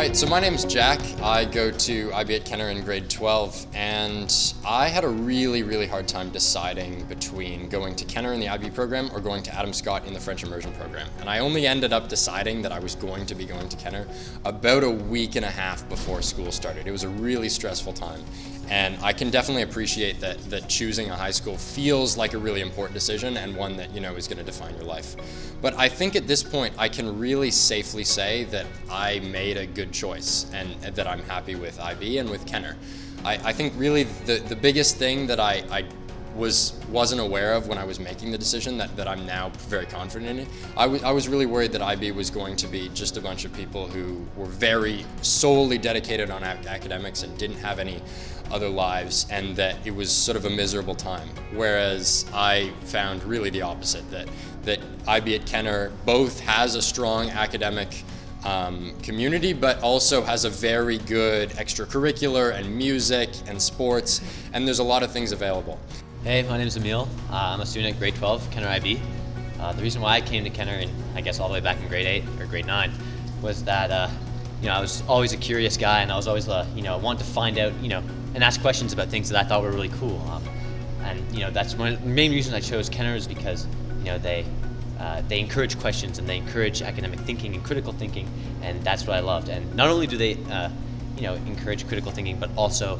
Alright, so my name's Jack. I go to IB at Kenner in grade 12, and I had a really hard time deciding between going to Kenner in the IB program or going to Adam Scott in the French immersion program. And I only ended up deciding that I was going to be going to Kenner about a week and a half before school started. It was a really stressful time. And I can definitely appreciate that choosing a high school feels like a really important decision and one that, is going to define your life. But I think at this point I can really safely say that I made a good choice and that I'm happy with IB and with Kenner. I think really the biggest thing that I wasn't aware of when I was making the decision that I'm now very confident in. I was really worried that IB was going to be just a bunch of people who were very solely dedicated on academics and didn't have any other lives, and that it was sort of a miserable time. Whereas I found really the opposite, that IB at Kenner both has a strong academic community, but also has a very good extracurricular and music and sports, and there's a lot of things available. Hey, my name is EMILE. I'm a student at grade 12, Kenner IB. The reason why I came to Kenner, and I guess all the way back in grade 8 or grade 9, was that I was always a curious guy, and I was always wanted to find out, and ask questions about things that I thought were really cool. And that's one of the main reasons I chose Kenner, is because they encourage questions and they encourage academic thinking and critical thinking, and that's what I loved. And not only do they encourage critical thinking, but also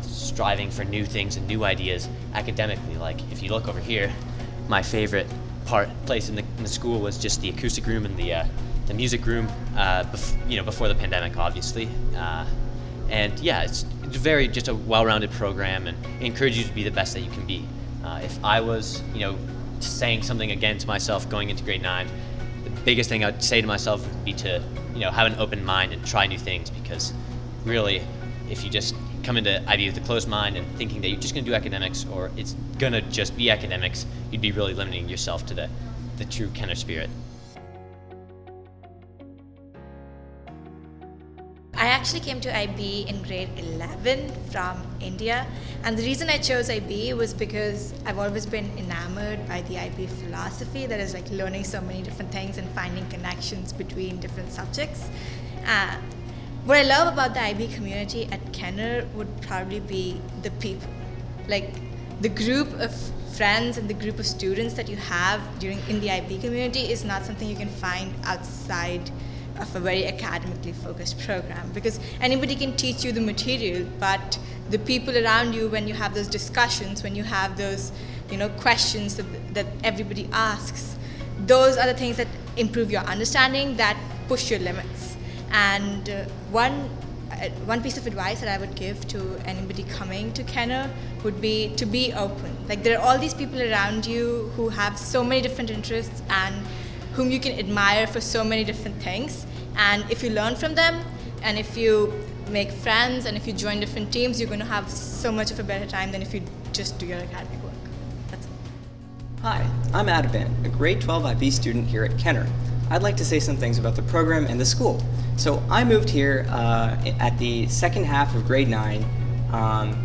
striving for new things and new ideas academically. Like if you look over here, my favorite place in the school was just the acoustic room and the music room before the pandemic, obviously. It's very just a well-rounded program, and it encourages you to be the best that you can be. If I was saying something again to myself going into grade 9, the biggest thing I'd say to myself would be to have an open mind and try new things, because really, if you just come into IB with a closed mind and thinking that you're just going to do academics, or it's going to just be academics, you'd be really limiting yourself to the true Kenner spirit. I actually came to IB in grade 11 from India, and the reason I chose IB was because I've always been enamored by the IB philosophy, that is like learning so many different things and finding connections between different subjects. What I love about the IB community at Kenner would probably be the people. Like the group of friends and the group of students that you have in the IB community is not something you can find outside of a very academically focused program, because anybody can teach you the material, but the people around you, when you have those discussions, when you have those questions that everybody asks, those are the things that improve your understanding, that push your limits. And one piece of advice that I would give to anybody coming to Kenner would be to be open. Like there are all these people around you who have so many different interests and whom you can admire for so many different things. And if you learn from them, and if you make friends, and if you join different teams, you're going to have so much of a better time than if you just do your academic work. That's it. Hi, I'm Advan, a grade 12 IB student here at Kenner. I'd like to say some things about the program and the school. So I moved here at the second half of grade 9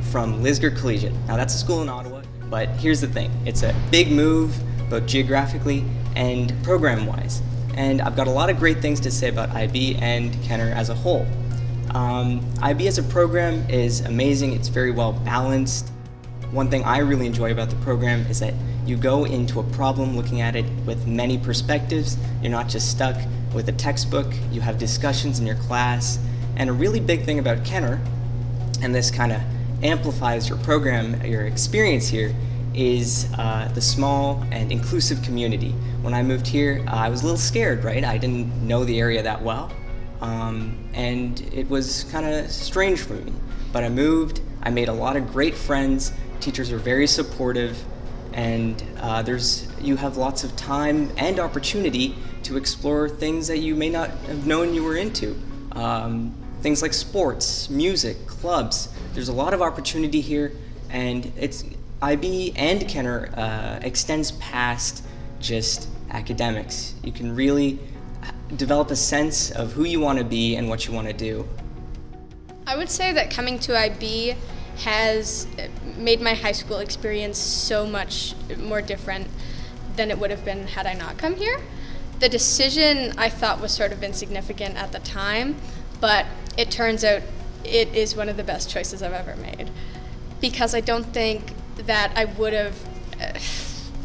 from Kenner Collegiate. Now that's a school in Ottawa, but here's the thing. It's a big move, both geographically and program-wise. And I've got a lot of great things to say about IB and Kenner as a whole. IB as a program is amazing. It's very well balanced. One thing I really enjoy about the program is that you go into a problem looking at it with many perspectives. You're not just stuck with a textbook. You have discussions in your class. And a really big thing about Kenner, and this kind of amplifies your program, your experience here, is the small and inclusive community. When I moved here, I was a little scared, right? I didn't know the area that well, and it was kind of strange for me. But I moved, I made a lot of great friends, teachers are very supportive, and you have lots of time and opportunity to explore things that you may not have known you were into. Things like sports, music, clubs. There's a lot of opportunity here, and IB and Kenner extends past just academics. You can really develop a sense of who you want to be and what you want to do. I would say that coming to IB has made my high school experience so much more different than it would have been had I not come here. The decision I thought was sort of insignificant at the time, but it turns out it is one of the best choices I've ever made, because I don't think that I would have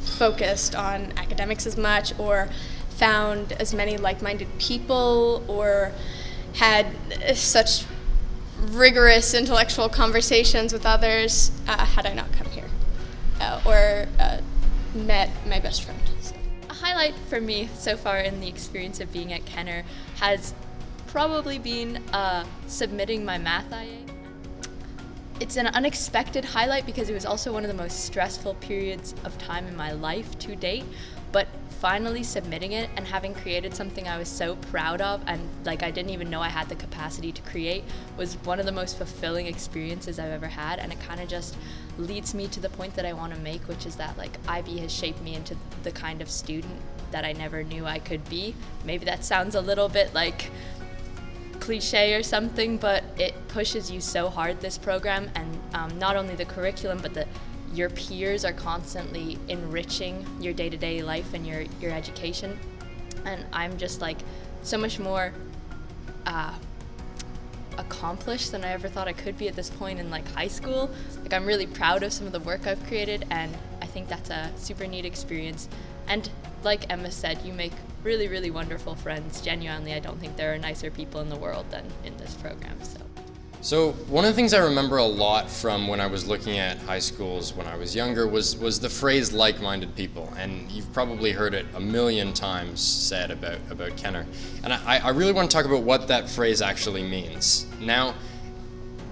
focused on academics as much, or found as many like-minded people, or had such rigorous intellectual conversations with others had I not come here, or met my best friend. So. A highlight for me so far in the experience of being at Kenner has probably been submitting my math IA. It's an unexpected highlight because it was also one of the most stressful periods of time in my life to date, but finally submitting it and having created something I was so proud of and like I didn't even know I had the capacity to create was one of the most fulfilling experiences I've ever had, and it kind of just leads me to the point that I want to make, which is that like IB has shaped me into the kind of student that I never knew I could be. Maybe that sounds a little bit like cliche or something, but it pushes you so hard, this program, and not only the curriculum, but your peers are constantly enriching your day-to-day life and your education. And I'm just like so much more accomplished than I ever thought I could be at this point in like high school. Like I'm really proud of some of the work I've created, and I think that's a super neat experience. And like Emma said, you make really, really wonderful friends. Genuinely, I don't think there are nicer people in the world than in this program. So one of the things I remember a lot from when I was looking at high schools when I was younger was the phrase like-minded people, and you've probably heard it a million times said about Kenner. And I really want to talk about what that phrase actually means. Now,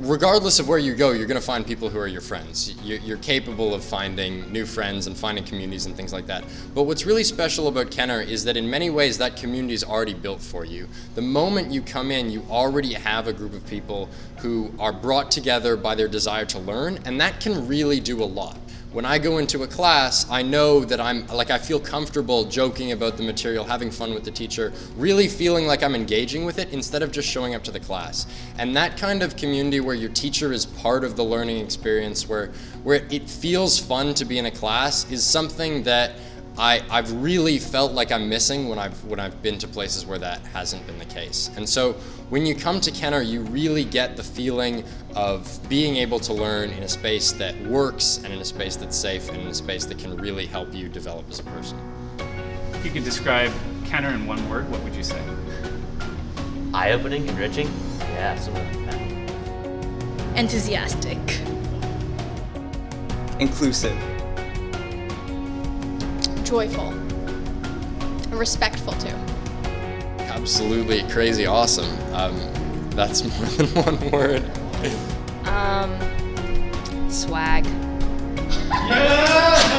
regardless of where you go, you're going to find people who are your friends. You're capable of finding new friends and finding communities and things like that. But what's really special about Kenner is that in many ways that community is already built for you. The moment you come in, you already have a group of people who are brought together by their desire to learn, and that can really do a lot. When I go into a class, I know that I feel comfortable joking about the material, having fun with the teacher, really feeling like I'm engaging with it instead of just showing up to the class. And that kind of community where your teacher is part of the learning experience, where it feels fun to be in a class, is something that I've really felt like I'm missing when I've been to places where that hasn't been the case. And so when you come to Kenner, you really get the feeling of being able to learn in a space that works, and in a space that's safe, and in a space that can really help you develop as a person. If you could describe Kenner in one word, what would you say? Eye-opening, enriching? Yeah, something like that. Enthusiastic. Inclusive. Joyful. And respectful too. Absolutely crazy awesome. That's more than one word. Swag. Yeah!